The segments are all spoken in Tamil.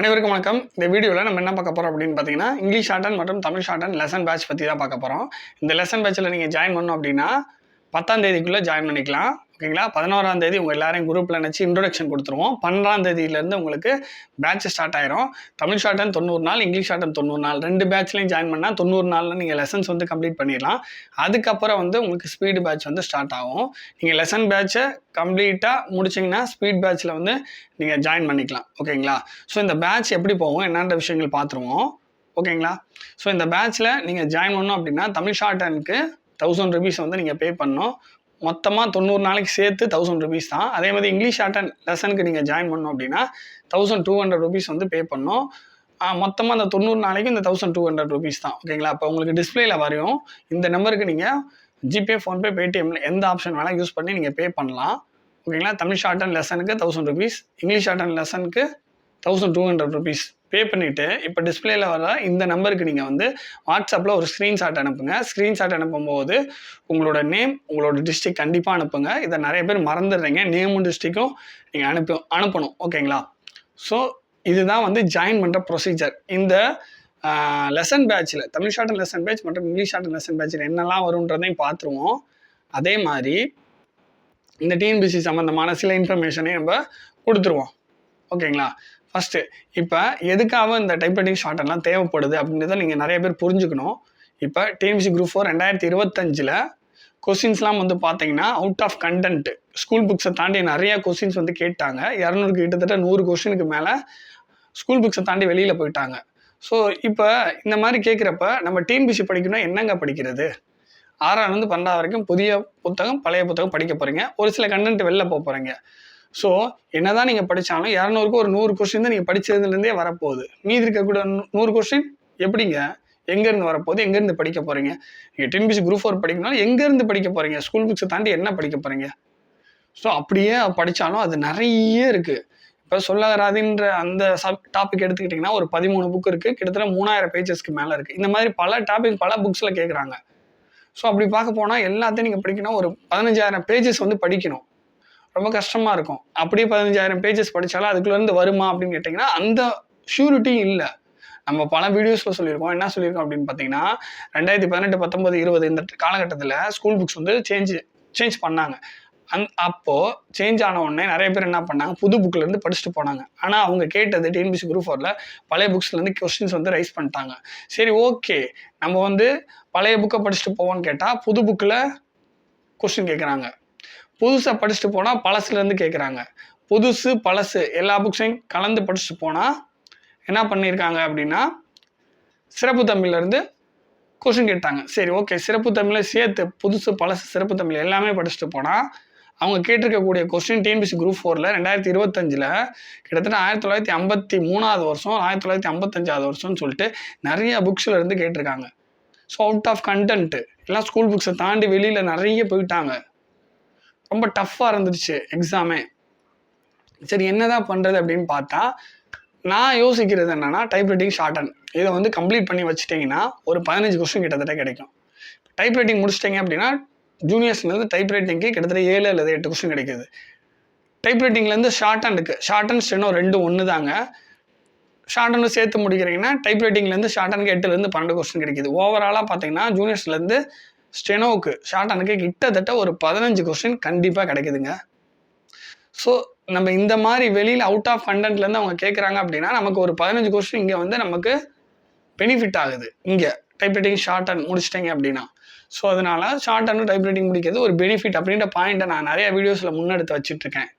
அனைவருக்கும் வணக்கம். இந்த வீடியோவில் நம்ம என்ன பார்க்க போகிறோம் அப்படின்னு பார்த்தீங்கன்னா, இங்கிலீஷ் ஷார்ட் ஹேண்ட் மற்றும் Tamil shorthand lesson batch பற்றி தான் பார்க்க போகிறோம். இந்த லெசன் பேட்சில் நீங்கள் ஜாயின் பண்ணணும் அப்படின்னா 10ஆம் தேதிக்குள்ளே ஜாயின் பண்ணிக்கலாம். ஓகேங்களா? 11ஆம் தேதி உங்கள் எல்லாரையும் குரூப்பில் நினச்சி இன்ட்ரோடக்ஷன் கொடுத்துருவோம். 12ஆம் தேதியிலேருந்து உங்களுக்கு பேட்ச் ஸ்டார்ட் ஆயிரும். தமிழ் ஷார்ட் ஹேண்ட் 90 நாள், இங்கிலீஷ் ஷார்ட் ஹேண்ட் 90 நாள். 2 பேட்ச்லையும் ஜாயின் பண்ணால் 90 நாளில் நீங்கள் லெசன்ஸ் வந்து கம்ப்ளீட் பண்ணிடலாம். அதுக்கப்புறம் வந்து உங்களுக்கு ஸ்பீடு பேட்ச் வந்து ஸ்டார்ட் ஆகும். நீங்கள் லெசன் பேட்சை கம்ப்ளீட்டாக முடிச்சிங்கன்னா ஸ்பீட் பேட்சில் வந்து நீங்கள் ஜாயின் பண்ணிக்கலாம். ஓகேங்களா? ஸோ இந்த பேட்ச் எப்படி போகும் என்னென்ன விஷயங்கள் பார்த்துருவோம். ஓகேங்களா? ஸோ இந்த பேட்சில் நீங்கள் ஜாயின் பண்ணணும் அப்படின்னா தமிழ் ஷார்ட் ஹேண்டுக்கு 1000 rupees வந்து நீங்கள் பே பண்ணணும். மொத்தமாக 90 நாளைக்கு சேர்த்து 1000 rupees தான். அதே மாதிரி இங்கிலீஷ் ஷார்ட் ஹேண்ட் லெசனுக்கு நீங்கள் ஜாயின் பண்ணணும் அப்படின்னா 1200 rupees வந்து பே பண்ணணும். மொத்தமாக அந்த 90 நாளைக்கு இந்த 1200 rupees தான். ஓகேங்களா? அப்போ உங்களுக்கு டிஸ்பிளேல வரையும் இந்த நம்பருக்கு நீங்கள் ஜிபே, ஃபோன்பே, பேடிஎம்ல எந்த ஆப்ஷன் வேணால் யூஸ் பண்ணி நீங்கள் பே பண்ணலாம். ஓகேங்களா? தமிழ் ஷார்ட் ஹேண்ட் லெசனுக்கு 1000 rupees, இங்கிலீஷ் ஷார்ட் ஹேண்ட் லெசனுக்கு 1200 rupees பே பண்ணிவிட்டு இப்போ டிஸ்பிளேல வர இந்த நம்பருக்கு நீங்கள் வந்து வாட்ஸ்அப்பில் ஒரு ஸ்க்ரீன்ஷாட் அனுப்புங்க. ஸ்க்ரீன்ஷாட் அனுப்பும்போது உங்களோட நேம், உங்களோட டிஸ்ட்ரிக் கண்டிப்பாக அனுப்புங்க. இதை நிறைய பேர் மறந்துடுறீங்க. நேமும் டிஸ்ட்ரிக்கும் நீங்கள் அனுப்பணும். ஓகேங்களா? ஸோ இதுதான் வந்து ஜாயின் பண்ணுற ப்ரொசீஜர். இந்த லெசன் பேட்சில் Tamil shorthand lesson batch மற்றும் இங்கிலீஷ் ஷார்ட் ஹேண்ட் லெசன் பேட்சில் என்னெல்லாம் வரும்ன்றதையும் பார்த்துருவோம். அதே மாதிரி இந்த டிஎன்பிசி சம்மந்தமான சில இன்ஃபர்மேஷனையும் நம்ம கொடுத்துருவோம். ஓகேங்களா? ஃபஸ்ட்டு இப்போ எதுக்காக இந்த டைப்ரைட்டிங் ஷார்ட் ஹேண்ட்லாம் தேவைப்படுது அப்படின்றத நீங்கள் நிறைய பேர் புரிஞ்சுக்கணும். இப்போ டிஎன்பிசி குரூப் 4 2025 கொஸ்டின்ஸ்லாம் வந்து பார்த்தீங்கன்னா அவுட் ஆஃப் கண்டென்ட் ஸ்கூல் புக்ஸை தாண்டி நிறையா கொஸ்டின்ஸ் வந்து கேட்டாங்க. 200 கிட்டத்தட்ட 100 கொஸ்டினுக்கு மேலே ஸ்கூல் புக்ஸை தாண்டி வெளியில் போயிட்டாங்க. ஸோ இப்போ இந்த மாதிரி கேட்குறப்ப நம்ம டிஎன்பிசி படிக்கணும்னா என்னங்க படிக்கிறது? 6ஆம் 12 வரைக்கும் புதிய புத்தகம், பழைய புத்தகம் படிக்க போகிறீங்க. ஒரு சில கண்டென்ட் வெளில போக போகிறீங்க. ஸோ என்னதான் நீங்கள் படித்தாலும் 200க்கு ஒரு 100 கொஸ்டின் தான் நீங்கள் படித்ததுலேருந்தே வரப்போகுது. மீதி இருக்கக்கூடிய 100 கொஸ்டின் எப்படிங்க எங்கேருந்து வரப்போகுது? எங்கேருந்து படிக்க போகிறீங்க? நீங்கள் டிஎன்பிசி குரூப் 4 படிக்கணும்னாலும் எங்கேருந்து படிக்க போகிறீங்க? ஸ்கூல் புக்ஸை தாண்டி என்ன படிக்க போகிறீங்க? ஸோ அப்படியே படித்தாலும் அது நிறைய இருக்குது. இப்போ சொல்லராதின்ற அந்த டாபிக் எடுத்துக்கிட்டிங்கன்னா ஒரு 13 புக் இருக்குது. கிட்டத்தட்ட 3000 பேஜஸ்க்கு மேலே இருக்குது. இந்த மாதிரி பல டாபிக் பல புக்ஸில் கேட்குறாங்க. ஸோ அப்படி பார்க்க போனால் எல்லாத்தையும் நீங்கள் படிக்கணும். ஒரு 15000 பேஜஸ் வந்து படிக்கணும். ரொம்ப கஷ்டமாக இருக்கும். அப்படியே 15000 பேஜஸ் படித்தாலும் அதுக்குள்ளேருந்து வருமா அப்படின்னு கேட்டிங்கன்னா அந்த ஷூரிட்டி இல்லை. நம்ம பல வீடியோஸில் சொல்லியிருக்கோம். என்ன சொல்லியிருக்கோம் அப்படின்னு பார்த்தீங்கன்னா 2018, 19, 20 இந்த காலகட்டத்தில் ஸ்கூல் புக்ஸ் வந்து சேஞ்ச் பண்ணாங்க. அப்போது சேஞ்ச் ஆன உடனே நிறைய பேர் என்ன பண்ணாங்க, புது புக்கிலேருந்து படிச்சுட்டு போனாங்க. ஆனால் அவங்க கேட்டது டிஎன்பிசி குரூப் 4 பழைய புக்ஸ்லேருந்து கொஸ்டின்ஸ் வந்து ரைஸ் பண்ணிட்டாங்க. சரி, ஓகே, நம்ம வந்து பழைய புக்கை படிச்சுட்டு போவோன்னு கேட்டால் புது புக்கில் கொஸ்டின் கேட்குறாங்க. புதுசாக படிச்சுட்டு போனால் பழசுலேருந்து கேட்குறாங்க. புதுசு பழசு எல்லா புக்ஸையும் கலந்து படிச்சுட்டு போனால் என்ன பண்ணியிருக்காங்க அப்படின்னா சிறப்பு தமிழ்லேருந்து கொஸ்டின் கேட்டாங்க. சரி, ஓகே, சிறப்பு தமிழை சேர்த்து புதுசு பழசு சிறப்பு தமிழ் எல்லாமே படிச்சுட்டு போனால் அவங்க கேட்டிருக்கக்கூடிய கொஸ்டின் டிஎன்பிசி குரூப் 4 2025 கிட்டத்தட்ட 1953 வருஷம், 1955 வருஷம்னு சொல்லிட்டு நிறைய புக்ஸில் இருந்து கேட்டிருக்காங்க. ஸோ அவுட் ஆஃப் கண்டென்ட்டு எல்லாம் ஸ்கூல் புக்ஸை தாண்டி வெளியில் நிறைய போயிட்டாங்க. ரொம்ப டஃப்பாக இருந்துச்சு எக்ஸாமே. சரி, என்னதான் பண்ணுறது அப்படின்னு பார்த்தா நான் யோசிக்கிறது என்னென்னா டைப்ரைட்டிங் ஷார்ட் ஹேண்ட் இதை வந்து கம்ப்ளீட் பண்ணி வச்சுட்டிங்கன்னா ஒரு 15 கொஸ்டின் கிட்டத்தட்ட கிடைக்கும். டைப்ரைட்டிங் முடிச்சிட்டிங்க அப்படின்னா ஜூனியர்ஸ்லேருந்து டைப்ரைட்டிங்க்கு கிட்டத்தட்ட 7 அல்லது 8 கொஸ்டின் கிடைக்குது. டைப்ரைட்டிங்லேருந்து ஷார்ட் ஹேண்ட் ஸ்டெனோ 2 ஒன்று தாங்க. ஷார்ட் ஹேண்டு சேர்த்து முடிக்கிறீங்கன்னா டைப்ரைட்டிங்லேருந்து ஷார்ட் ஹேண்டுக்கு 8லேருந்து 12 கொஸ்டின் கிடைக்குது. ஓவராலாக பார்த்தீங்கன்னா ஜூனியர்ஸ்லேருந்து ஸ்டெனோவுக்கு ஷார்ட் ஹேண்டுக்கு கிட்டத்தட்ட ஒரு 15 கொஸ்டின் கண்டிப்பாக கிடைக்குதுங்க. ஸோ நம்ம இந்த மாதிரி வெளியில் அவுட் ஆஃப் கண்டென்ட்லேருந்து அவங்க கேட்குறாங்க அப்படின்னா நமக்கு ஒரு 15 கொஸ்டின் இங்கே வந்து நமக்கு பெனிஃபிட் ஆகுது. இங்கே டைப்ரைட்டிங் ஷார்ட் ஹேண்ட் முடிச்சிட்டிங்க அப்படின்னா ஸோ அதனால் ஷார்ட் ஹேண்டு டைப்ரைட்டிங் முடிக்கிறது ஒரு பெனிஃபிட் அப்படின்ற பாயிண்ட்டை நான் நிறைய வீடியோஸில் முன்னெடுத்து வச்சுட்ருக்கேன்.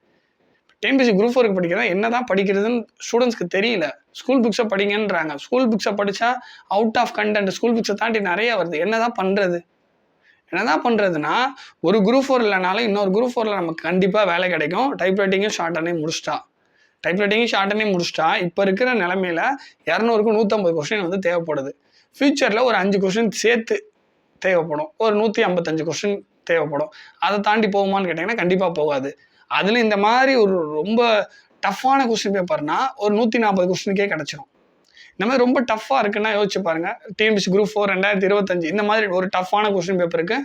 டிஎன்பிசி குரூப் 4 படிக்கிறதா என்ன தான் படிக்கிறதுன்னு ஸ்டூடெண்ட்ஸ்க்கு தெரியல. ஸ்கூல் புக்ஸை படிங்கன்றாங்க. ஸ்கூல் புக்ஸை படித்தா அவுட் ஆஃப் கண்டென்ட் ஸ்கூல் புக்ஸை தாண்டி நிறைய வருது. என்னதான் பண்ணுறதுன்னா ஒரு குரூப் 4 இல்லைனாலும் இன்னொரு குரூப் 4 நமக்கு கண்டிப்பாக வேலை கிடைக்கும். டைப்ரைட்டிங்கும் ஷார்ட் ஹேண்டையும் முடிச்சிட்டா இப்போ இருக்கிற நிலமையில 200க்கு 150 கொஸ்டின் வந்து தேவைப்படுது. ஃபியூச்சரில் ஒரு 5 கொஸ்டின் சேர்த்து தேவைப்படும். ஒரு 155 கொஸ்டின் தேவைப்படும். அதை தாண்டி போகுமான்னு கேட்டிங்கன்னா கண்டிப்பாக போகாது. அதில் இந்த மாதிரி ஒரு ரொம்ப டஃப்பான கொஸ்டின் பேப்பர்னா ஒரு 140 கொஸ்டினுக்கே கிடச்சிரும். இந்த மாதிரி ரொம்ப டஃப்பாக இருக்குன்னா யோசிச்சு பாருங்கள். டிஎன்பிசி குரூப் 4 2025 இந்த மாதிரி ஒரு டஃப்பான கொஸ்டின் பேப்பருக்கு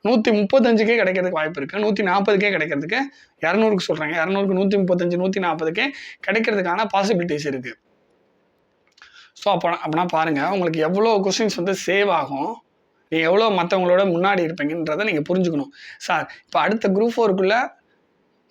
135க்கே கிடைக்கிறதுக்கு வாய்ப்பு இருக்குது. 140க்கே கிடைக்கிறதுக்கு 200க்கு சொல்கிறாங்க. 200க்கு 135, 140க்கே கிடைக்கிறதுக்கான பாசிபிலிட்டிஸ் இருக்குது. ஸோ அப்படின்னா பாருங்கள், உங்களுக்கு எவ்வளோ கொஸ்டின்ஸ் வந்து சேவ் ஆகும், நீங்கள் எவ்வளோ மற்றவங்களோட முன்னாடி இருப்பீங்கன்றதை நீங்கள் புரிஞ்சுக்கணும். சார் இப்போ அடுத்த குரூப் 4க்குள்ளே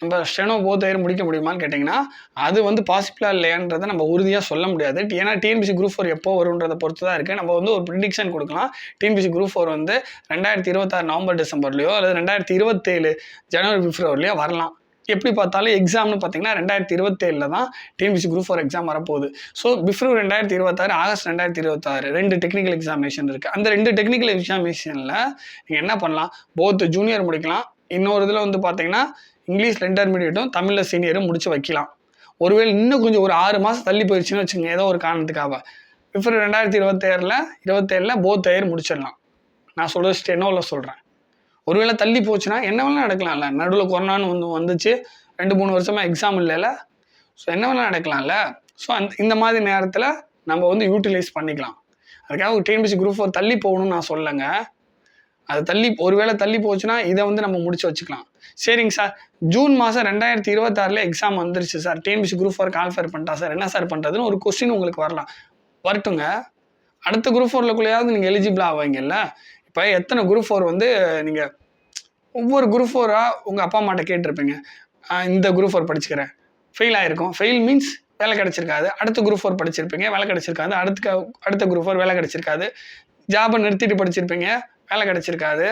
நம்ம ஸ்டெனோ போத் இயர் முடிக்க முடியுமான்னு கேட்டிங்கன்னா, அது வந்து பாசிபிளாக இல்லையான்றதை நம்ம உறுதியாக சொல்ல முடியாது. ஏன்னா டிஎன்பிஎஸ்சி குரூப் 4 எப்போ வருன்றதை பொறுத்து தான் இருக்குது. நம்ம வந்து ஒரு ப்ரிடிக்ஷன் கொடுக்கலாம். டிஎன்பிஎஸ்சி குரூப் 4 வந்து 2026 நவம்பர் டிசம்பர்லையோ அல்லது 2027 ஜனவரி பிப்ரவரிலையோ வரலாம். எப்படி பார்த்தாலும் எக்ஸாம்னு பார்த்தீங்கன்னா 2027 தான் டிஎன்பிஎஸ்சி குரூப் 4 எக்ஸாம் வரப்போகுது. ஸோ பிப்ரவரி 2026, ஆகஸ்ட் 2026 2 டெக்னிக்கல் எக்ஸாமினேஷன் இருக்குது. அந்த 2 டெக்னிக்கல் எக்ஸாமினேஷனில் நீங்கள் என்ன பண்ணலாம், போத் ஜூனியர் முடிக்கலாம். இன்னொரு இதில் வந்து பார்த்தீங்கன்னா இங்கிலீஷில் இன்டர்மீடியட்டும் தமிழில் சீனியரும் முடிச்சு வைக்கலாம். ஒருவேளை இன்னும் கொஞ்சம் ஒரு 6 மாதம் தள்ளி போயிடுச்சுன்னு வச்சுக்கோங்க, ஏதோ ஒரு காரணத்துக்காக பிப்ரவரி 2027 போத் இயர் முடிச்சிடலாம். நான் சொல்கிறது ஸ்டெனோவில் சொல்கிறேன். ஒருவேளை தள்ளி போச்சுன்னா என்ன வேணாலும் நடக்கலாம்ல. நடுவில் கொரோனான்னு வந்துச்சு, 2-3 வருஷமாக எக்ஸாம் இல்லைல்ல. ஸோ என்ன வேணாலும் நடக்கலாம்ல. ஸோ இந்த மாதிரி நேரத்தில் நம்ம வந்து யூட்டிலைஸ் பண்ணிக்கலாம். அதுக்காக டிஎன்பிஎஸ்சி குரூப் 4 தள்ளி போகணும்னு நான் சொல்லலைங்க. அது ஒருவேளை தள்ளி போச்சுன்னா இதை வந்து நம்ம முடிச்சு வச்சுக்கலாம். சரிங்க சார், ஜூன் மாதம் 2026 எக்ஸாம் வந்துருச்சு சார், டிஎன்பிஎஸ்சி குரூப் 4 கால்ஃபர் பண்ணிட்டா சார், என்ன சார் பண்ணுறதுன்னு ஒரு கொஸ்டின் உங்களுக்கு வரட்டுங்க. அடுத்த குரூப் 4க்குள்ளேயாவது நீங்கள் எலிஜிபிள் ஆவீங்கல்ல. இப்போ எத்தனை குரூப் 4 வந்து நீங்கள் ஒவ்வொரு குரூப் 4ஆக உங்கள் அப்பா அம்மாட்ட கேட்டிருப்பீங்க, இந்த குரூப் 4 படிச்சுக்கிறேன், ஃபெயில் ஆகிருக்கும். ஃபெயில் மீன்ஸ் வேலை கிடச்சிருக்காது. அடுத்த குரூப் 4 படிச்சிருப்பீங்க, வேலை கிடச்சிருக்காது. அடுத்த குரூப் 4 வேலை கிடச்சிருக்காது. ஜாபை நிறுத்திட்டு படிச்சிருப்பீங்க, வேலை கிடச்சிருக்காது.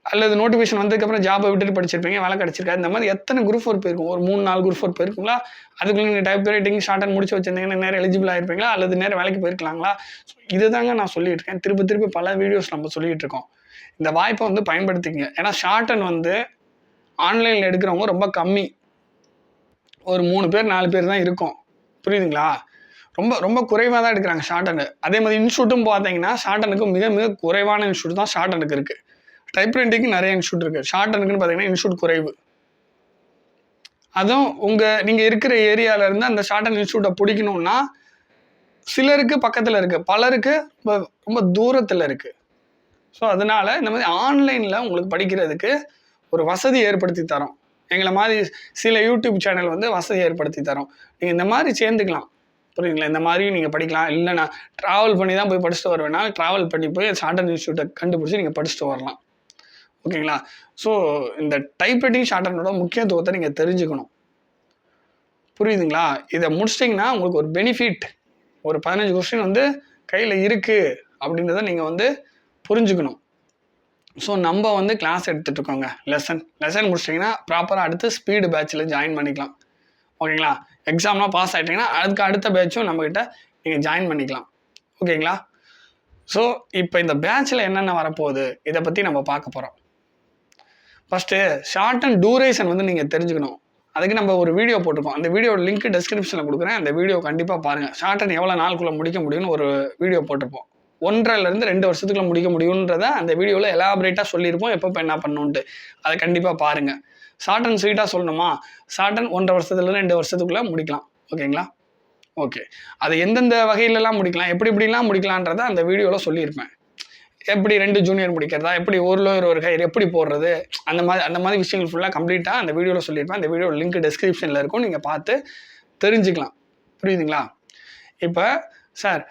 அல்லது நோட்டிஃபிகேஷன் வந்ததுக்கப்புறம் ஜாபை விட்டுட்டு படிச்சிருப்பீங்க, வேலை கிடச்சிருக்காது. இந்த மாதிரி எத்தனை குரூப் 4 போயிருக்கும், ஒரு 3-4 குரூப் 4 போயிருக்குங்களா? அதுக்குள்ளே நீங்கள் டைப் ரைட்டிங் ஷார்ட் அண்ட் முடிச்சு வச்சிருந்தீங்கன்னா நேரம் எலிஜிபிள் ஆகிருப்பீங்களா? அல்லது நேரம் வேலைக்கு போயிருக்கலாங்களா? ஸோ இதுதாங்க நான் சொல்லிட்டு இருக்கேன். திருப்பி பல வீடியோஸ் நம்ம சொல்லிகிட்டு இருக்கோம். இந்த வாய்ப்பை வந்து பயன்படுத்திக்கங்க. ஏன்னா ஷார்ட் அண்ட் வந்து ஆன்லைனில் எடுக்கிறவங்க ரொம்ப கம்மி, ஒரு 3 பேர் 4 பேர் தான் இருக்கும். புரியுதுங்களா? ரொம்ப ரொம்ப குறைவாக தான் எடுக்கிறாங்க ஷார்ட் அண்ட். அதே மாதிரி இன்ஸ்டியூட்டும் பார்த்தீங்கன்னா ஷார்ட் அண்டுக்கு மிக குறைவான இன்ஸ்டியூட் தான் ஷார்ட் அண்டுக்கு இருக்குது. டைப் ரைட்டிங்க்கு நிறைய இன்ஸ்டியூட் இருக்குது. ஷார்ட் அண்டுக்குன்னு பார்த்தீங்கன்னா இன்ஸ்டியூட் குறைவு. அதுவும் நீங்கள் இருக்கிற ஏரியாவிலேருந்து அந்த ஷார்ட் அண்ட் இன்ஸ்டியூட்டை பிடிக்கணுன்னா சிலருக்கு பக்கத்தில் இருக்குது, பலருக்கு ரொம்ப தூரத்தில் இருக்குது. ஸோ அதனால் இந்த மாதிரி ஆன்லைனில் உங்களுக்கு படிக்கிறதுக்கு ஒரு வசதி ஏற்படுத்தி தரோம். எங்களை மாதிரி சில யூடியூப் சேனல் வந்து வசதி ஏற்படுத்தி தரோம். நீங்கள் இந்த மாதிரி சேர்ந்துக்கலாம். புரியுதுங்களா? இந்த மாதிரி நீங்கள் படிக்கலாம். இல்லைனா ட்ராவல் பண்ணி தான் போய் படிச்சுட்டு வருவேன்னா ட்ராவல் பண்ணி போய் ஷார்ட் அண்ட் இன்ஸ்டியூட்டை கண்டுபிடிச்சி நீங்கள் படிச்சுட்டு வரலாம். ஓகேங்களா? ஸோ இந்த டைப் ரைட்டிங் ஷார்ட் அண்டோட முக்கியத்துவத்தை நீங்கள் தெரிஞ்சுக்கணும். புரியுதுங்களா? இதை முடிச்சிட்டிங்கன்னா உங்களுக்கு ஒரு பெனிஃபிட், ஒரு 15 கொஸ்டின் வந்து கையில் இருக்குது அப்படின்றத நீங்கள் வந்து புரிஞ்சுக்கணும். ஸோ நம்ம வந்து கிளாஸ் எடுத்துகிட்டு இருக்கோங்க. லெசன் முடிச்சிட்டிங்கன்னா ப்ராப்பராக அடுத்து ஸ்பீடு பேட்சில் ஜாயின் பண்ணிக்கலாம். ஓகேங்களா? எக்ஸாம்லாம் பாஸ் ஆகிட்டிங்கன்னா அதுக்கு அடுத்த பேட்சும் நம்மக்கிட்ட நீங்கள் ஜாயின் பண்ணிக்கலாம். ஓகேங்களா? ஸோ இப்போ இந்த பேட்சில் என்னென்ன வரப்போகுது இதை பற்றி நம்ம பார்க்க போகிறோம். ஃபஸ்ட்டு ஷார்ட் அண்ட் டூரேஷன் வந்து நீங்கள் தெரிஞ்சுக்கணும். அதுக்கு நம்ம ஒரு வீடியோ போட்டிருக்கோம். அந்த வீடியோட லிங்க் டிஸ்கிரிப்ஷனில் கொடுக்குறேன். அந்த வீடியோ கண்டிப்பாக பாருங்கள். ஷார்ட் அண்ட் எவ்வளோ நாளுக்குள்ளே முடிக்க முடியும்னு ஒரு வீடியோ போட்டிருப்போம். 1.5 to 2 வருஷத்துக்குள்ள முடிக்க முடியுன்றத அந்த வீடியோவில் எலாபரேட்டாக சொல்லியிருப்போம், எப்போ என்ன பண்ணணுன்ட்டு. அதை கண்டிப்பாக பாருங்கள். ஷார்ட் அண்ட் ஸ்வீட்டாக சொல்லணுமா, ஷார்ட் அண்ட் 1.5 வருஷத்துலேருந்து 2 வருஷத்துக்குள்ளே முடிக்கலாம். ஓகேங்களா? ஓகே. அது எந்தெந்த வகையிலலாம் முடிக்கலாம், எப்படிலாம் முடிக்கலான்றதை அந்த வீடியோவில் சொல்லியிருப்பேன். எப்படி 2 ஜூனியர் முடிக்கிறதா, எப்படி ஒரு லோயர் ஒரு ஹையர் எப்படி போடுறது, அந்த மாதிரி விஷயங்கள் ஃபுல்லாக கம்ப்ளீட்டாக அந்த வீடியோவில் சொல்லியிருப்பேன். அந்த வீடியோட லிங்க் டிஸ்கிரிப்ஷனில் இருக்கும், நீங்கள் பார்த்து தெரிஞ்சுக்கலாம். புரியுதுங்களா? இப்போ சார்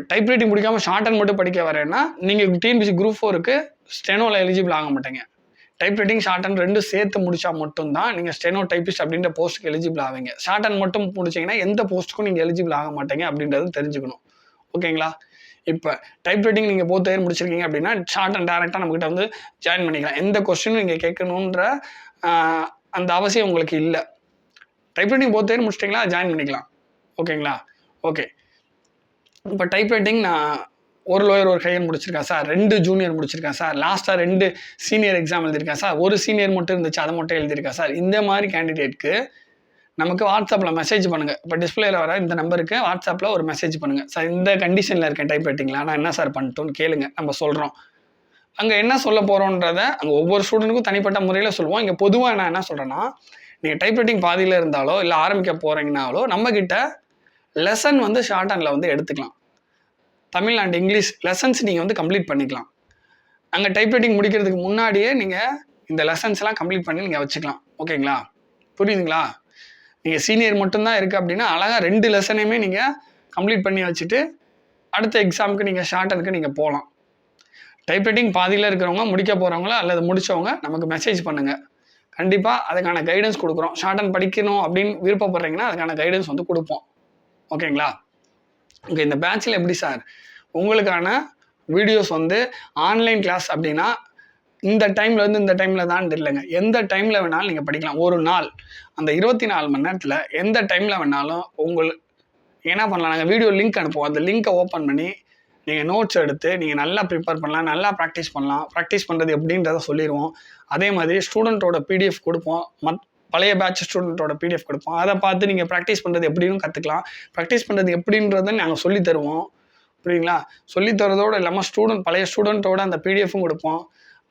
டைப் ரைட்டிங் முடிக்காமல் ஷார்ட் அண்ட் மட்டும் படிக்க வரேன்னா நீங்கள் டிஎன்பிஎஸ்சி குரூப் 4க்கு ஸ்டெனோவில் எலிஜிபிள் ஆக மாட்டீங்க. டைப் ரைட்டிங் ஷார்ட் அண்ட் 2 சேர்த்து முடித்தா மட்டும்தான் நீங்கள் ஸ்டெனோ டைப்பிஸ்ட் அப்படின்ற போஸ்ட்டுக்கு எலிஜிபிள் ஆவீங்க. ஷார்ட் அண்ட் மட்டும் முடிச்சிங்கன்னா எந்த போஸ்ட்டுக்கும் நீங்கள் எலிஜிபிள் ஆக மாட்டீங்க அப்படின்றது தெரிஞ்சுக்கணும். ஓகேங்களா? இப்போ டைப் ரைட்டிங் நீங்கள் போத் இயர் முடிச்சிருக்கீங்க அப்படின்னா ஷார்ட் அண்ட் டேரெக்டாக நம்மகிட்ட வந்து ஜாயின் பண்ணிக்கலாம். எந்த கொஸ்டினும் நீங்கள் கேட்கணுன்ற அந்த அவசியம் உங்களுக்கு இல்லை. டைப் ரைட்டிங் போத் இயர் முடிச்சிட்டிங்களா, ஜாயின் பண்ணிக்கலாம். ஓகேங்களா? ஓகே. இப்போ டைப் ரைட்டிங் நான் ஒரு லோயர் ஒரு ஹையர் முடிச்சிருக்கேன் சார், 2 ஜூனியர் முடிச்சிருக்கேன் சார், லாஸ்ட்டாக 2 சீனியர் எக்ஸாம் எழுதியிருக்கேன் சார், ஒரு சீனியர் மட்டும் இருந்துச்சு அதை மட்டும் எழுதியிருக்கேன் சார். இந்த மாதிரி கேண்டிடேட்க்கு நமக்கு வாட்ஸ்அப்பில் மெசேஜ் பண்ணுங்கள். இப்போ டிஸ்பிளேல வர இந்த நம்பருக்கு வாட்ஸ்அப்பில் ஒரு மெசேஜ் பண்ணுங்கள். சார் இந்த கண்டிஷனில் இருக்கேன் டைப் ரைட்டிங்கில், நான் என்ன சார் பண்ணிட்டோன்னு கேளுங்க. நம்ம சொல்கிறோம். அங்கே என்ன சொல்ல போகிறோன்றதை அங்கே ஒவ்வொரு ஸ்டூடெண்ட்டுக்கும் தனிப்பட்ட முறையில் சொல்லுவோம். இங்கே பொதுவாக நான் என்ன சொல்கிறேன்னா, நீங்கள் டைப் ரைட்டிங் பாதியில் இருந்தாலோ இல்லை ஆரம்பிக்க போகிறீங்கனாலோ நம்மக்கிட்ட லெசன் வந்து ஷார்ட் ஹேண்டில் வந்து எடுத்துக்கலாம். தமிழ் அண்ட் இங்கிலீஷ் லெசன்ஸ் நீங்கள் வந்து கம்ப்ளீட் பண்ணிக்கலாம். அங்கே டைப் ரைட்டிங் முடிக்கிறதுக்கு முன்னாடியே நீங்கள் இந்த லெசன்ஸ்லாம் கம்ப்ளீட் பண்ணி நீங்கள் வச்சுக்கலாம். ஓகேங்களா? புரியுதுங்களா? நீங்கள் சீனியர் மட்டும்தான் இருக்குது அப்படின்னா அழகாக 2 லெசனையுமே நீங்கள் கம்ப்ளீட் பண்ணி வச்சுட்டு அடுத்த எக்ஸாமுக்கு நீங்கள் ஷார்ட்டனுக்கு நீங்கள் போகலாம். டைப்ரைட்டிங் பாதியில் இருக்கிறவங்க, முடிக்க போகிறவங்கள அல்லது முடித்தவங்க நமக்கு மெசேஜ் பண்ணுங்கள். கண்டிப்பாக அதுக்கான கைடன்ஸ் கொடுக்குறோம். ஷார்ட்டன் படிக்கணும் அப்படின்னு விருப்பப்படுறீங்கன்னா அதுக்கான கைடன்ஸ் வந்து கொடுப்போம். ஓகேங்களா? ஓகே, இந்த பேட்சில் எப்படி சார் உங்களுக்கான வீடியோஸ் வந்து ஆன்லைன் கிளாஸ் அப்படின்னா இந்த டைம்லேருந்து இந்த டைமில் தான் இல்லைங்க. எந்த டைமில் வேணாலும் நீங்கள் படிக்கலாம். ஒரு நாள் அந்த 24 மணி நேரத்தில் எந்த டைமில் வேணாலும் என்ன பண்ணலாம், நாங்கள் வீடியோ லிங்க் அனுப்புவோம். அந்த லிங்க்கை ஓப்பன் பண்ணி நீங்கள் நோட்ஸ் எடுத்து நீங்கள் நல்லா ப்ரிப்பேர் பண்ணலாம், நல்லா ப்ராக்டிஸ் பண்ணலாம். ப்ராக்டிஸ் பண்ணுறது எப்படின்றத சொல்லிடுவோம். அதே மாதிரி ஸ்டூடெண்ட்டோட பிடிஎஃப் கொடுப்போம். பழைய பேட்ச் ஸ்டூடெண்ட்டோட பிடிஎஃப் கொடுப்போம். அதை பார்த்து நீங்கள் ப்ராக்டிஸ் பண்ணுறது எப்படின்னு கற்றுக்கலாம். ப்ராக்டிஸ் பண்ணுறது எப்படின்றத நாங்கள் சொல்லித் தருவோம். புரியுங்களா? சொல்லித்தரதோடு இல்லாமல் பழைய ஸ்டூடெண்ட்டோட அந்த பிடிஎஃப்பும் கொடுப்போம்.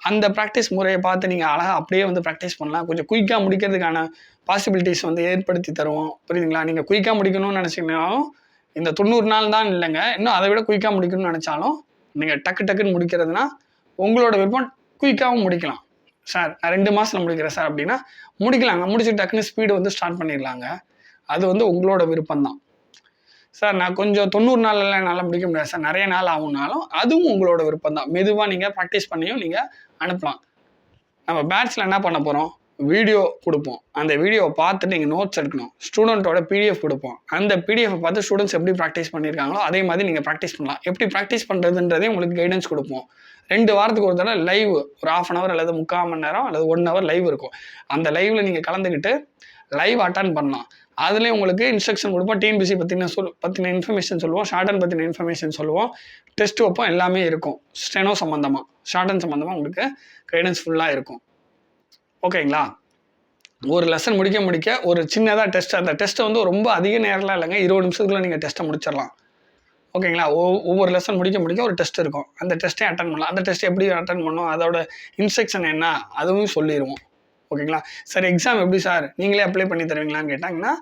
அந்த ப்ராக்டிஸ் முறையை பார்த்து நீங்கள் அழகாக அப்படியே வந்து ப்ராக்டிஸ் பண்ணலாம். கொஞ்சம் குயிக்காக முடிக்கிறதுக்கான பாசிபிலிட்டிஸ் வந்து ஏற்படுத்தி தருவோம். புரியுதுங்களா? நீங்கள் குயிக்காக முடிக்கணும்னு நினச்சிங்கனாலும் இந்த 90 நாள் தான் இல்லைங்க, இன்னும் அதை விட குயிக்காக முடிக்கணும்னு நினச்சாலும் நீங்கள் டக்குன்னு முடிக்கிறதுனா உங்களோட விருப்பம். குயிக்காகவும் முடிக்கலாம். சார் நான் 2 மாதத்தில் முடிக்கிறேன் சார் அப்படின்னா முடிக்கலாங்க. முடிச்சு டக்குன்னு ஸ்பீடு வந்து ஸ்டார்ட் பண்ணிடலாங்க. அது வந்து உங்களோட விருப்பம் தான். சார் நான் கொஞ்சம் 90 நாளில் என்னால் முடிக்க முடியாது சார், நிறைய நாள் ஆகும்னாலும் அதுவும் உங்களோட விருப்பம் தான். மெதுவாக நீங்கள் ப்ராக்டிஸ் பண்ணியும் நீங்கள் அனுப்பலாம். நம்ம பேட்சில் என்ன பண்ண போகிறோம், வீடியோ கொடுப்போம். அந்த வீடியோவை பார்த்துட்டு நீங்கள் நோட்ஸ் எடுக்கணும். ஸ்டூடெண்ட்டோட பிடிஎஃப் கொடுப்போம். அந்த பிடிஎஃப் பார்த்து ஸ்டூடெண்ட்ஸ் எப்படி ப்ராக்டிஸ் பண்ணியிருக்காங்களோ அதே மாதிரி நீங்கள் ப்ராக்டிஸ் பண்ணலாம். எப்படி ப்ராக்டிஸ் பண்ணுறதுன்றதே உங்களுக்கு கைடன்ஸ் கொடுப்போம். 2 வாரத்துக்கு ஒரு தடவை லைவ் ஒரு 1/2 hour அல்லது 3/4 மணி நேரம் அல்லது 1 hour லைவ் இருக்கும். அந்த லைவில் நீங்கள் கலந்துக்கிட்டு லைவ் அட்டன் பண்ணலாம். அதுலேயும் உங்களுக்கு இன்ஸ்ட்ரக்ஷன் கொடுப்போம். டிஎன்பிசி பற்றின இன்ஃபர்மேஷன் சொல்லுவோம். ஷார்ட்டன் பற்றின இன்ஃபர்மேஷன் சொல்லுவோம். டெஸ்ட் வைப்போம். எல்லாமே இருக்கும். ஸ்டெனோ சம்மந்தமாக, ஷார்ட்டன் சம்மந்தமாக உங்களுக்கு கைடன்ஸ் ஃபுல்லாக இருக்கும். ஓகேங்களா? ஒரு லெசன் முடிக்க ஒரு சின்னதாக டெஸ்ட். அந்த டெஸ்ட்டை வந்து ரொம்ப அதிக நேரம்லாம் இல்லைங்க, 20 நிமிஷத்துக்குள்ளே நீங்கள் டெஸ்ட்டை முடிச்சிடலாம். ஓகேங்களா? ஒவ்வொரு லெசன் முடிக்க ஒரு டெஸ்ட் இருக்கும். அந்த டெஸ்ட்டை அட்டன் பண்ணலாம். அந்த டெஸ்ட் எப்படி அட்டன் பண்ணணும், அதோட இன்ஸ்ட்ரக்ஷன் என்ன, அதுவும் சொல்லிடுவோம். ஓகேங்களா? சார் எக்ஸாம் எப்படி சார் நீங்களே அப்ளை பண்ணி தருவீங்களான்னு கேட்டாங்கன்னா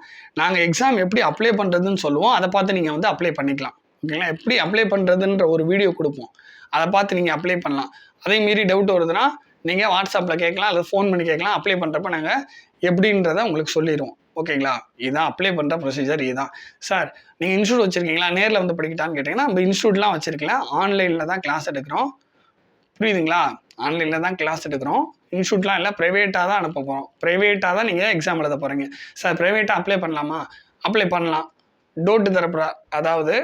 நாங்கள் எக்ஸாம் எப்படி அப்ளை பண்ணுறதுன்னு சொல்லுவோம். அதை பார்த்து நீங்கள் வந்து அப்ளை பண்ணிக்கலாம். ஓகேங்களா? எப்படி அப்ளை பண்ணுறதுன்ற ஒரு வீடியோ கொடுப்போம். அதை பார்த்து நீங்கள் அப்ளை பண்ணலாம். அதே மீறி டவுட் வருதுன்னா நீங்கள் வாட்ஸ்அப்பில் கேட்கலாம் அல்லது ஃபோன் பண்ணி கேட்கலாம். அப்ளை பண்ணுறப்ப நாங்கள் எப்படின்றத உங்களுக்கு சொல்லிடுவோம். ஓகேங்களா? இதுதான் அப்ளை பண்ணுற ப்ரொசீஜர். இதுதான். சார் நீங்கள் இன்ஸ்டியூட் வச்சுருக்கீங்களா, நேரில் வந்து படிக்கிட்டான்னு கேட்டிங்கன்னா நம்ம இன்ஸ்டியூட்லாம் வச்சுருக்கலாம். ஆன்லைனில் தான் கிளாஸ் எடுக்கிறோம். புரியுதுங்களா? ஆன்லைனில் தான் கிளாஸ் எடுக்கிறோம். இன்ஸ்டியூட்லாம் இல்லை, ப்ரைவேட்டாக தான் அனுப்ப போகிறோம். ப்ரைவேட்டாக தான் நீங்கள் எக்ஸாம் எழுத போகிறீங்க. சார் ப்ரைவேட்டாக அப்ளை பண்ணலாமா? அப்ளை பண்ணலாம். டோட்டு தரப்புற அதாவது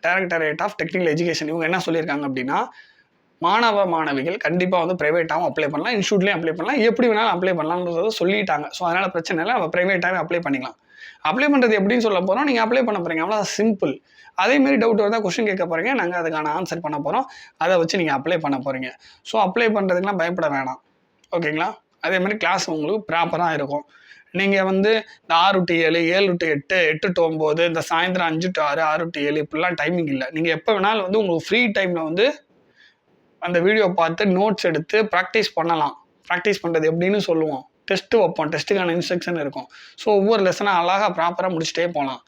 டைரக்டரேட் ஆஃப் டெக்னிக்கல் எஜுகேஷன் இவங்க என்ன சொல்லியிருக்காங்க அப்படின்னா மாணவிகள் கண்டிப்பாக வந்து ப்ரைவேட்டாகவும் அப்ளை பண்ணலாம், இன்ஸ்டியூட்லேயும் அப்ளை பண்ணலாம், எப்படி வேணாலும் அப்ளை பண்ணலாம்ன்றத சொல்லிட்டாங்க. ஸோ அதனால் பிரச்சனை இல்லை, நம்ம ப்ரைவேட்டாகவே அப்ளை பண்ணிக்கலாம். அப்ளை பண்ணுறது எப்படின்னு சொல்ல போகிறோம், நீங்கள் அப்ளை பண்ண போகிறீங்க, அவ்வளோ சிம்பிள். அதேமாரி டவுட் வருதா கொஸ்டின் கேட்க போகிறீங்க, நாங்கள் அதுக்கான ஆன்சர் பண்ண போகிறோம். அதை வச்சு நீங்கள் அப்ளை பண்ண போகிறீங்க. ஸோ அப்ளை பண்ணுறதுக்குலாம் பயப்பட வேணாம். ஓகேங்களா? அதேமாதிரி கிளாஸ் உங்களுக்கு ப்ராப்பராக இருக்கும். நீங்கள் வந்து இந்த 6 to 7, 7 to 8, 8 to 9, இந்த சாயந்தரம் 5 to 6, 6 to 7 இப்படிலாம் டைமிங் இல்லை. நீங்கள் எப்போ வேணாலும் வந்து உங்களுக்கு ஃப்ரீ டைமில் வந்து அந்த வீடியோ பார்த்து நோட்ஸ் எடுத்து ப்ராக்டிஸ் பண்ணலாம். ப்ராக்டிஸ் பண்ணுறது எப்படின்னு சொல்லுவோம். டெஸ்ட்டு வைப்போம். டெஸ்ட்டுக்கான இன்ஸ்ட்ரக்ஷன் இருக்கும். ஸோ ஒவ்வொரு லெசனாக அழகாக ப்ராப்பராக முடிச்சுட்டே போகலாம்.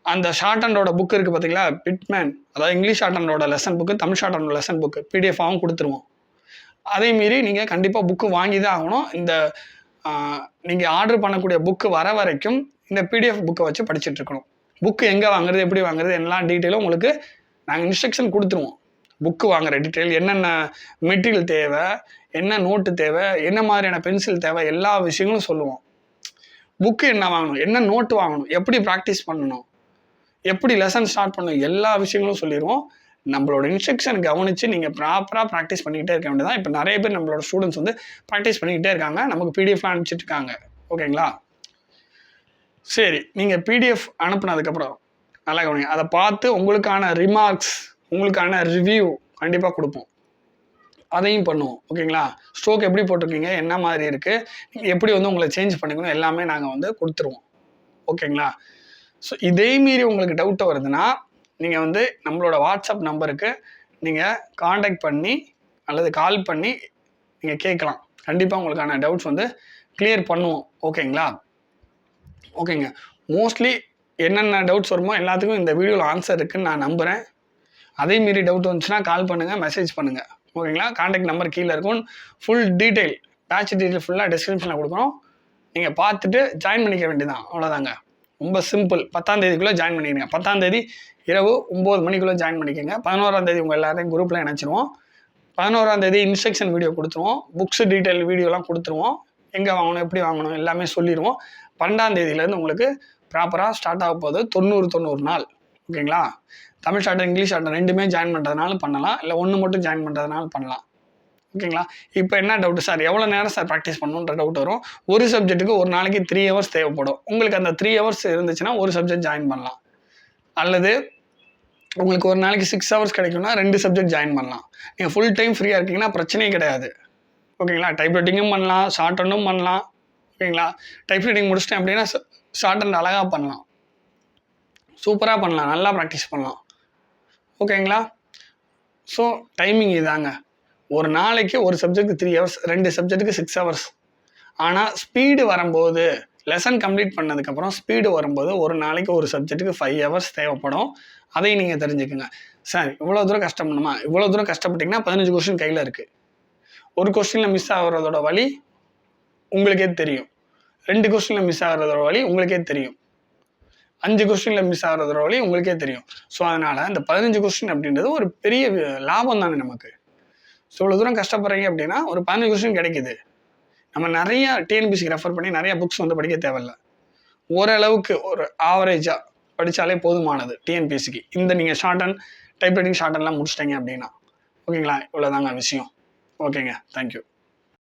அந்த ஷார்ட்டனோட புக் இருக்குது பார்த்தீங்களா, பிட்மேன், அதாவது இங்கிலீஷ் ஷார்ட்டனோட லெசன் புக்கு, தமிழ் ஷார்ட்டனோட லெசன் புக்கு பிடிஎஃபாகவும் கொடுத்துருவோம். அதேமாரி நீங்கள் கண்டிப்பாக புக்கு வாங்கி தான் ஆகணும். இந்த நீங்கள் ஆர்டர் பண்ணக்கூடிய புக்கு வர வரைக்கும் இந்த பிடிஎஃப் புக்கை வச்சு படிச்சுட்டு இருக்கணும். புக்கு எங்கே வாங்குறது, எப்படி வாங்குறது, எல்லா டீட்டெயிலும் உங்களுக்கு நாங்கள் இன்ஸ்ட்ரக்ஷன் கொடுத்துருவோம். புக்கு வாங்குகிற டீட்டெயில், என்னென்ன மெட்டீரியல் தேவை, என்ன நோட்டு தேவை, என்ன மாதிரியான பென்சில் தேவை, எல்லா விஷயங்களும் சொல்லுவோம். புக்கு என்ன வாங்கணும், என்ன நோட்டு வாங்கணும், எப்படி ப்ராக்டிஸ் பண்ணணும், எப்படி லெசன் ஸ்டார்ட் பண்ணணும், எல்லா விஷயங்களும் சொல்லிடுவோம். நம்மளோட இன்ஸ்ட்ரக்ஷன் கவனித்து நீங்கள் ப்ராப்பராக ப்ராக்டிஸ் பண்ணிக்கிட்டே இருக்க வேண்டியதான். இப்போ நிறைய பேர் நம்மளோட ஸ்டூடெண்ட்ஸ் வந்து ப்ராக்டிஸ் பண்ணிக்கிட்டே இருக்காங்க, நமக்கு பிடிஎஃப்லாம் அனுப்பிச்சிட்டு இருக்காங்க. ஓகேங்களா? சரி, நீங்கள் பிடிஎஃப் அனுப்புனதுக்கப்புறம் நல்லா கவனிங்க. அதை பார்த்து உங்களுக்கான ரிமார்க்ஸ், உங்களுக்கான ரிவ்யூ கண்டிப்பாக கொடுப்போம். அதையும் பண்ணுவோம். ஓகேங்களா? ஸ்ட்ரோக் எப்படி போட்டிருக்கீங்க, என்ன மாதிரி இருக்குது, நீங்கள் எப்படி வந்து உங்களை சேஞ்ச் பண்ணிக்கணும், எல்லாமே நாங்கள் வந்து கொடுத்துருவோம். ஓகேங்களா? ஸோ இதே மீறி உங்களுக்கு டவுட் வருதுன்னா நீங்கள் வந்து நம்மளோட வாட்ஸ்அப் நம்பருக்கு நீங்கள் காண்டாக்ட் பண்ணி அல்லது கால் பண்ணி நீங்கள் கேட்கலாம். கண்டிப்பாக உங்களுக்கான டவுட்ஸ் வந்து கிளியர் பண்ணுவோம். ஓகேங்களா? ஓகேங்க. மோஸ்ட்லி என்னென்ன டவுட்ஸ் வருமோ எல்லாத்துக்கும் இந்த வீடியோவில் ஆன்சர் இருக்குதுன்னு நான் நம்புகிறேன். அதே மீறி டவுட் வந்துச்சுன்னா கால் பண்ணுங்கள், மெசேஜ் பண்ணுங்கள். ஓகேங்களா? காண்டாக்ட் நம்பர் கீழே இருக்கும். ஃபுல் டீட்டெயில், பேட்ச் டீட்டெயில் ஃபுல்லாக டிஸ்கிரிப்ஷனில் கொடுக்குறோம். நீங்கள் பார்த்துட்டு ஜாயின் பண்ணிக்க வேண்டியதான். அவ்வளோதாங்க. ரொம்ப சிம்பிள். 10ஆம் தேதிக்குள்ளே ஜாயின் பண்ணிடுங்க. 10ஆம் தேதி இரவு 9 மணிக்குள்ளே ஜாயின் பண்ணிக்கோங்க. 11ஆம் தேதி உங்கள் எல்லாரையும் குரூப்பில் இணைச்சிருவோம். 11ஆம் தேதி இன்ஸ்ட்ரக்ஷன் வீடியோ கொடுத்துருவோம். புக்ஸ் டீட்டெயில் வீடியோலாம் கொடுத்துருவோம். எங்கே வாங்கணும், எப்படி வாங்கணும் எல்லாமே சொல்லிடுவோம். 12ஆம் தேதியிலேருந்து உங்களுக்கு ப்ராப்பராக ஸ்டார்ட் ஆக போகுது. 90 நாள். ஓகேங்களா? தமிழ் ஷார்ட்டன் இங்கிலீஷ் ஷார்ட்டன் ரெண்டுமே ஜாயின் பண்ணுறதுனால பண்ணலாம், இல்லை ஒன்று மட்டும் ஜாயின் பண்ணுறதுனால பண்ணலாம். ஓகேங்களா? இப்போ என்ன டவுட்டு சார், எவ்வளோ நேரம் சார் ப்ராக்டிஸ் பண்ணணுன்ற டவுட் வரும். ஒரு சப்ஜெக்ட்டுக்கு ஒரு நாளைக்கு 3 ஹவர்ஸ் தேவைப்படும். உங்களுக்கு அந்த 3 ஹவர்ஸ் இருந்துச்சுன்னா ஒரு சப்ஜெக்ட் ஜாயின் பண்ணலாம். அல்லது உங்களுக்கு ஒரு நாளைக்கு 6 ஹவர்ஸ் கிடைக்கும்னா 2 சப்ஜெக்ட் ஜாயின் பண்ணலாம். நீங்கள் ஃபுல் டைம் ஃப்ரீயாக இருக்கீங்கன்னா பிரச்சனையே கிடையாது. ஓகேங்களா? டைப் ரைட்டிங்கும் பண்ணலாம், ஷார்ட் ஹேண்டும் பண்ணலாம். ஓகேங்களா? டைப் ரைட்டிங் முடிச்சிட்டேன் அப்படின்னா ஷார்ட் ஹேண்ட் அழகாக பண்ணலாம், சூப்பராக பண்ணலாம், நல்லா ப்ராக்டிஸ் பண்ணலாம். ஓகேங்களா? ஸோ டைமிங் இதாங்க. ஒரு நாளைக்கு ஒரு சப்ஜெக்ட்டுக்கு 3 ஹவர்ஸ், 2 சப்ஜெக்ட்டுக்கு 6 ஹவர்ஸ். ஆனால் ஸ்பீடு வரும்போது லெசன் கம்ப்ளீட் பண்ணதுக்கப்புறம் ஸ்பீடு வரும்போது ஒரு நாளைக்கு ஒரு சப்ஜெக்ட்டுக்கு 5 ஹவர்ஸ் தேவைப்படும். அதையும் நீங்கள் தெரிஞ்சுக்கோங்க. சார் இவ்வளோ தூரம் கஷ்டப்படணுமா? இவ்வளோ தூரம் கஷ்டப்பட்டிங்கன்னா 15 கொஸ்டின் கையில் இருக்குது. ஒரு கொஸ்டினில் மிஸ் ஆகிறதோட வழி உங்களுக்கே தெரியும். 2 கொஸ்டினில் மிஸ் ஆகிறதோட வழி உங்களுக்கே தெரியும். 5 கொஸ்டினில் மிஸ் ஆகிறதோட வழி உங்களுக்கே தெரியும். ஸோ அதனால் இந்த 15 கொஸ்டின் அப்படின்றது ஒரு பெரிய லாபம் தானே நமக்கு. ஸோ இவ்வளோ தூரம் கஷ்டப்படுறீங்க அப்படின்னா ஒரு 15 கொஸ்டின் கிடைக்குது. நம்ம நிறைய டிஎன்பிசிக்கு ரெஃபர் பண்ணி நிறைய புக்ஸ் வந்து படிக்க தேவையில்லை. ஓரளவுக்கு ஒரு ஆவரேஜாக படித்தாலே போதுமானது டிஎன்பிசிக்கு. இந்த நீங்கள் short and typewriting short அண்ட்லாம் முடிச்சிட்டீங்க அப்படின்னா. ஓகேங்களா? இவ்வளோதாங்க விஷயம். ஓகேங்க, தேங்க்யூ.